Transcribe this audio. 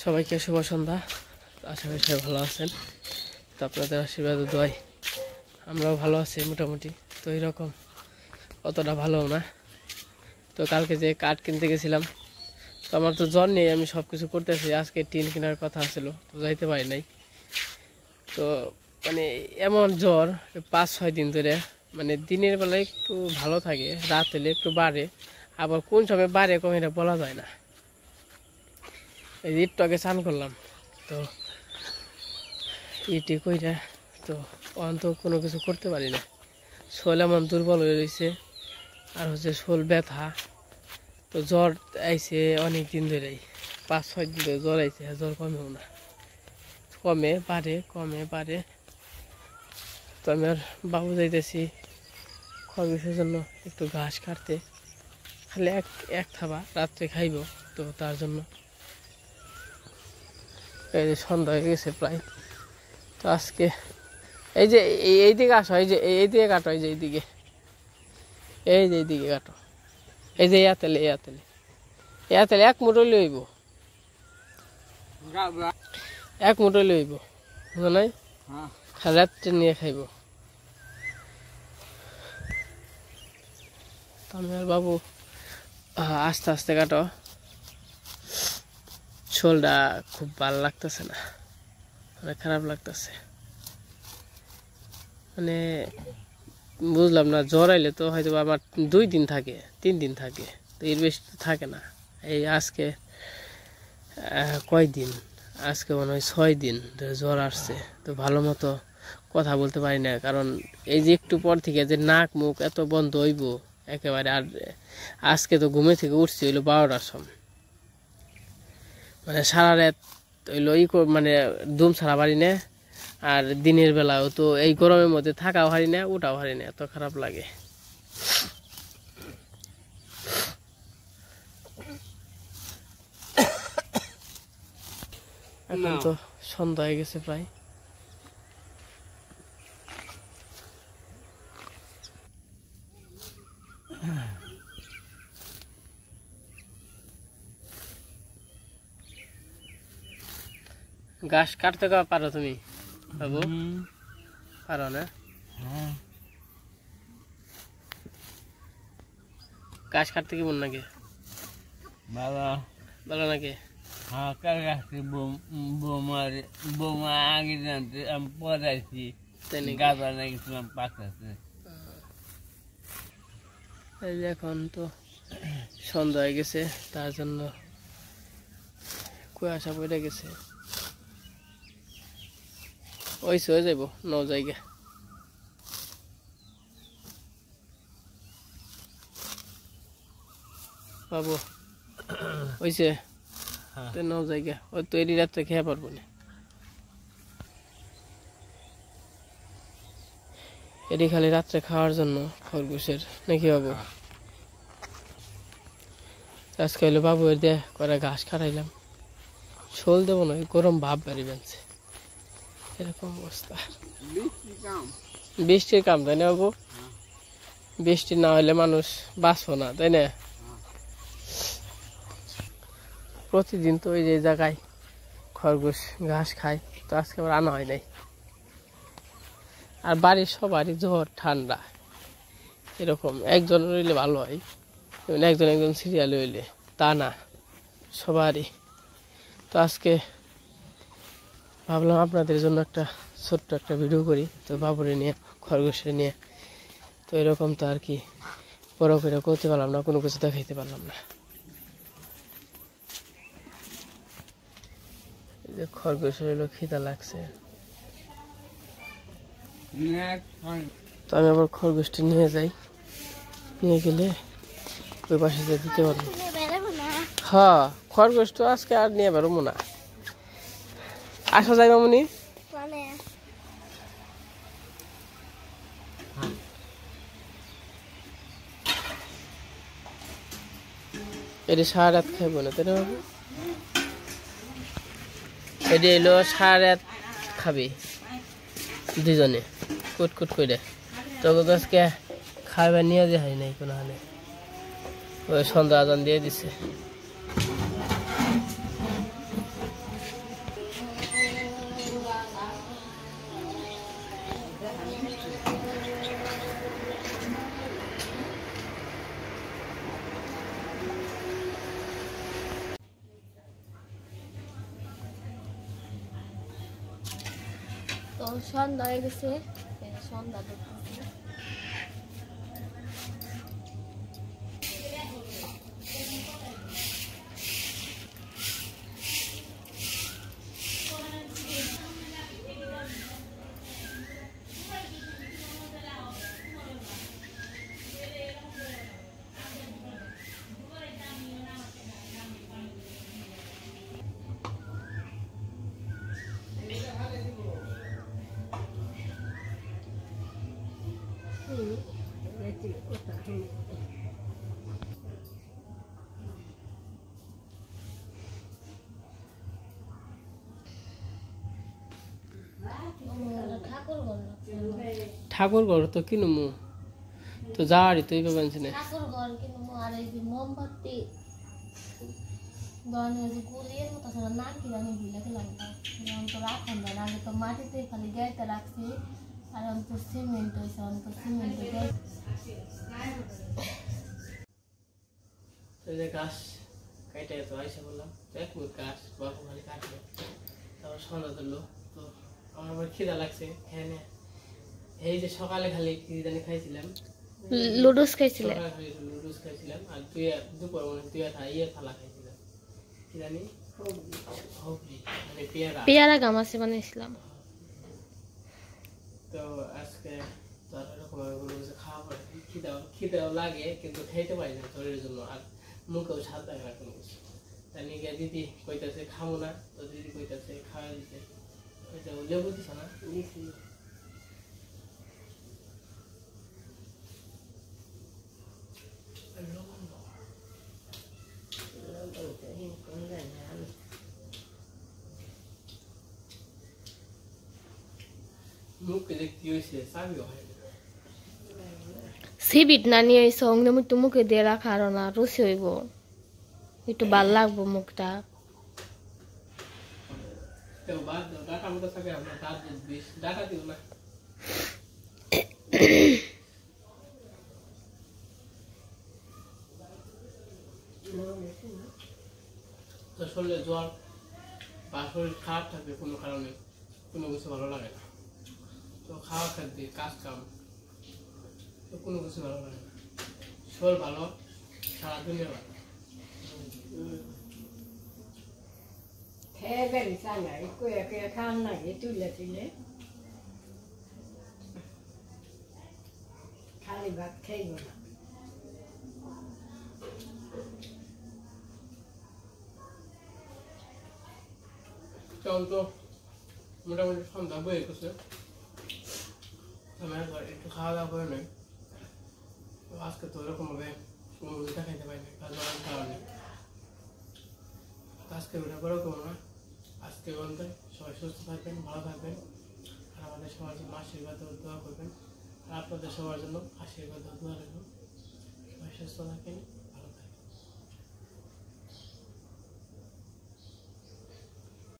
সবাইকে শুভ সন্ধ্যা। আশা করি সবাই ভালো আছেন। তো আপনাদের আশীর্বাদ দোয়াই আমরাও ভালো আছি মোটামুটি। তো এইরকম অতটা ভালো না। তো কালকে যে কাঠ কিনতে গেছিলাম, তো আমার তো জ্বর নেই, আমি সব কিছু করতেছি। আজকে টিন কেনার কথা ছিল, তো যাইতে পারি নাই। তো মানে এমন জ্বর 5-6 দিন ধরে, মানে দিনের বেলায় একটু ভালো থাকে, রাত হলে একটু বাড়ে, আবার কোন সময় বাড়ে কম এটা বলা যায় না। এই যে একটু আগে স্নান করলাম, তো ইটি কইরা তো অন্ত কোনো কিছু করতে পারি না। শোল এমন দুর্বল হয়ে রয়েছে, আর হচ্ছে শোল ব্যথা। তো জ্বর আইছে অনেক দিন ধরেই, 5-6 দিন ধরে জ্বর আইছে, জ্বর কমেও না, কমে বাড়ে কমে বাড়ে। তো আমি আর বাবু যাইতেছি খরগোশের জন্য একটু ঘাস কাটতে, খালি এক থাবা রাত্রে খাইব। তো তার জন্য এই যে সন্ধ্যা হয়ে গেছে প্রায়। তো আজকে এই যে এইদিকে আসো, এই যে এইদিকে কাটো, এই যে এইদিকে, এই যে এইদিকে কাটো, এই যে ইয়াতেলে এক মুঠো লইব, এক মুঠো লইব, বুঝো নাই? খালি রাত্রে নিয়ে খাইব। আমি আর বাবু আস্তে আস্তে কাটো। শোলটা খুব ভালো লাগতেছে না, অনেক খারাপ লাগতেছে। মানে বুঝলাম না, জ্বর আইলে তো হয়তো আমার 2 দিন থাকে, 3 দিন থাকে, তো এর বেশি তো থাকে না। এই আজকে কয়দিন, আজকে মনে হয় 6 দিন ধরে জ্বর আসছে। তো ভালো মতো কথা বলতে পারি না, কারণ এই যে একটু পর থেকে যে নাক মুখ এত বন্ধ হইব একেবারে। আর আজকে তো ঘুমে থেকে উঠছি হইলো 12টার সময়, মানে সারা রাত হইলো মানে দুম ছাড়া পারি না। আর দিনের বেলাও তো এই গরমের মধ্যে থাকাও হারি না, ওটাও হারি না, এত খারাপ লাগে। এখন তো সন্ধ্যা হয়ে গেছে প্রায়। ঘাস কাটতে পারো তুমি বাবু? পারো না? ঘাস কাটতে কি মন নাকি? ভালো নাকি? বৌমা আগে জানতে আমি পড়াইছি, গাঁদা নাকি পাকাছে। এই যে এখন তো সন্ধ্যা হয়ে গেছে, তার জন্য কুয়াশা পড়ে গেছে। ওই হয়ে যাইব 9 জায়গা। বাবু ওইছে 9 জায়গা, ওই তৈরি রাত্রে খেয়ে পারবো না। এটি খালি রাত্রে খাওয়ার জন্য খরগোশের নাকি বাবু? আজকে হইলো বাবু এর দিয়ে করে ঘাস খাটাইলাম, শোল দেবো না, গরম ভাব বাড়ি বানছে, এরকম অবস্থা। বৃষ্টির কাম, তাই না বাবু? বৃষ্টি না হলে মানুষ বাঁচবো না, তাই না? প্রতিদিন তো ওই যে জায়গায় খরগোশ ঘাস খায়, তো আজকে আবার আনা হয় নাই। আর বাড়ির সবারই জ্বর ঠান্ডা, এরকম একজন রইলে ভালো হয়, একজন সিরিয়াল হইলে তা না, সবারই। তো আজকে ভাবলাম আপনাদের জন্য একটা ছোট্ট একটা ভিডিও করি, তো বাবুরে নিয়ে, খরগোশে নিয়ে। তো এরকম তো আর কি বড় করে করতে পারলাম না, কোনো কিছু দেখাইতে পারলাম না। যে খরগোশ হইলো খিদা লাগছে, তো আমি আবার খরগোশটি নিয়ে যাই, নিয়ে গেলে ওই পাশে যে দিতে পারবো। হ্যাঁ, খরগোশ তো আজকে আর নিয়ে বেরোবো না। আসা যায় মামুনি? এটি সারা রাত খাইবো না, তাই না বাবু? এটি এলো সারা রাত খাবি দুজনে কুট করে। তখন আজকে খাইবার নিয়ে যে হয় নাই কোনো হানে, ওই সন্ধ্যা আজান দিয়ে দিছে। সন্ধ্যা হয়ে গেছে, সন্ধ্যা দেখতেছি। ঠাকুর ঘর তো কিনমু তো যাওয়ারই তুই পাবেন না। ঠাকুর ঘর কিনবো আর এই যে মোমবাতি ধরনের যে গুলির মতো আসলে নাম কি জানি ভুলে গেলাম, যেমন তো রাখুন না, আগে তো মাটিতে খালি গাইতে রাখছি, আর অন্ত সিমেন্ট হয়েছে, অন্ত সিমেন্টে গাই গাছ কাইটে তো আইসা বললাম এক মুখ গাছ বাবু খালি কাটলো, তারপর সন্ধ্যা ধরলো। তো আমার আবার খিদা লাগছে, হ্যাঁ না এই যে সকালে খালি কি জানি খাইছিলাম, লুডুস খাইছিলেন, লুডুস খাইছিলাম, আর দুপুর মানে থালা খাইছিলাম কি জানি মানে পেয়ারা গামাসে বানিয়েছিলাম। তো আজকে তো এরকম খাওয়া পড়ে খিদাও লাগে কিন্তু খাইতে পারি না শরীরের জন্য, আর মুখেও স্বাদ লাগে না কোনো কিছু। তাই নিয়ে দিদি কইতাছে খাবো না, তো দিদি কইতাছে খাওয়া দিতে, লেবু দিছ না মুখে দেখতে হয়েছে চাবিও হয় না। সিবিট না নিয়ে এসে অঙ্গে একটু মুখে দিয়ে রাখা আর না রুচি হইব, একটু ভাল লাগবো মুখটা। শরীরে জ্বর বা শরীর খারাপ থাকবে কোনো কারণে, কোনো কিছু ভালো লাগে না, তো খাওয়া খাদ্যে কাজ কাম তো কোনো কিছু ভালো লাগে না। শরীর ভালো সারা দুনিয়া ভালো। খেয়ে বেড়ি চাঙ্গাই কয়ে কয়ে খান লাগে তুলে তুলে, খালি ভাত খাইব না। তখন তো মোটামুটি সন্ধ্যা বয়ে গেছে, আমি একটু খাওয়া দাওয়া করে নেই। তো আজকে তো ওরকম ভাবে কোনো রুটা খাইতে পারিনি, কারণ খাওয়া নেই। আজকে রুটা করে করবো না, আজকে বলতে সবাই সুস্থ থাকবেন, ভালো থাকবেন, আর আমাদের সবার জন্য আশীর্বাদ দোয়া করবেন, আর আপনাদের সবার জন্য আশীর্বাদ দোয়া রাখবেন। সবাই সুস্থ থাকেন।